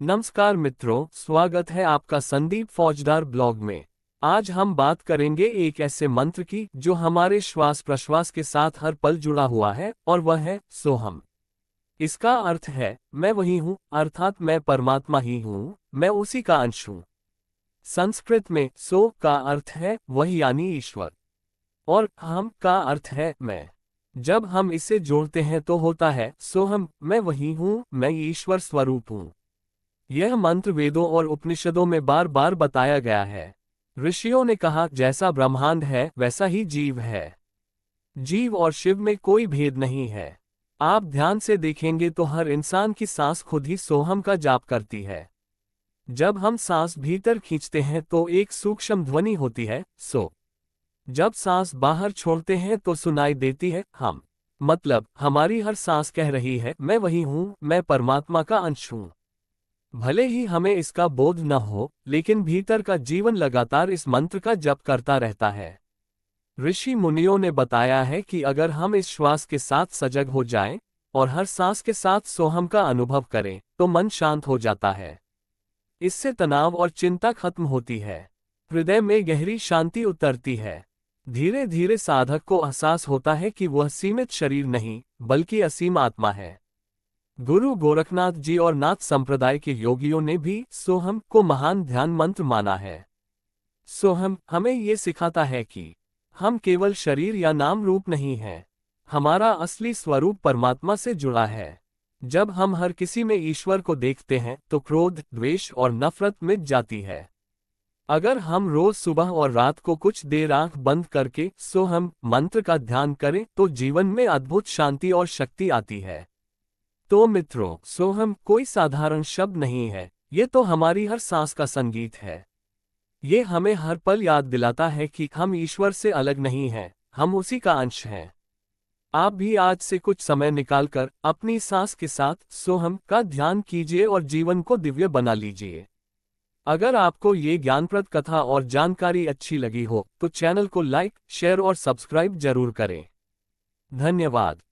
नमस्कार मित्रों, स्वागत है आपका संदीप फौजदार ब्लॉग में। आज हम बात करेंगे एक ऐसे मंत्र की जो हमारे श्वास प्रश्वास के साथ हर पल जुड़ा हुआ है और वह है सोहम। इसका अर्थ है मैं वही हूँ, अर्थात मैं परमात्मा ही हूँ, मैं उसी का अंश हूँ। संस्कृत में सो का अर्थ है वही यानी ईश्वर और हम का अर्थ है मैं। जब हम इसे जोड़ते हैं तो होता है सोहम, मैं वही हूँ, मैं ईश्वर स्वरूप हूँ। यह मंत्र वेदों और उपनिषदों में बार बार बताया गया है। ऋषियों ने कहा जैसा ब्रह्मांड है वैसा ही जीव है। जीव और शिव में कोई भेद नहीं है। आप ध्यान से देखेंगे तो हर इंसान की सांस खुद ही सोहम का जाप करती है। जब हम सांस भीतर खींचते हैं तो एक सूक्ष्म ध्वनि होती है सो। जब सांस बाहर छोड़ते हैं तो सुनाई देती है हम। मतलब हमारी हर सांस कह रही है मैं वही हूँ, मैं परमात्मा का अंश हूँ। भले ही हमें इसका बोध न हो, लेकिन भीतर का जीवन लगातार इस मंत्र का जप करता रहता है। ऋषि मुनियों ने बताया है कि अगर हम इस श्वास के साथ सजग हो जाएं और हर सांस के साथ सोहम का अनुभव करें तो मन शांत हो जाता है। इससे तनाव और चिंता खत्म होती है। हृदय में गहरी शांति उतरती है। धीरे धीरे साधक को एहसास होता है कि वह सीमित शरीर नहीं बल्कि असीम आत्मा है। गुरु गोरखनाथ जी और नाथ संप्रदाय के योगियों ने भी सोहम को महान ध्यान मंत्र माना है। सोहम हमें ये सिखाता है कि हम केवल शरीर या नाम रूप नहीं हैं। हमारा असली स्वरूप परमात्मा से जुड़ा है। जब हम हर किसी में ईश्वर को देखते हैं तो क्रोध, द्वेष और नफरत मिट जाती है। अगर हम रोज सुबह और रात को कुछ देर आंख बंद करके सोहम मंत्र का ध्यान करें तो जीवन में अद्भुत शांति और शक्ति आती है। तो मित्रों, सोहम कोई साधारण शब्द नहीं है, ये तो हमारी हर सांस का संगीत है। ये हमें हर पल याद दिलाता है कि हम ईश्वर से अलग नहीं हैं, हम उसी का अंश हैं। आप भी आज से कुछ समय निकालकर अपनी सांस के साथ सोहम का ध्यान कीजिए और जीवन को दिव्य बना लीजिए। अगर आपको ये ज्ञानप्रद कथा और जानकारी अच्छी लगी हो तो चैनल को लाइक, शेयर और सब्सक्राइब जरूर करें। धन्यवाद।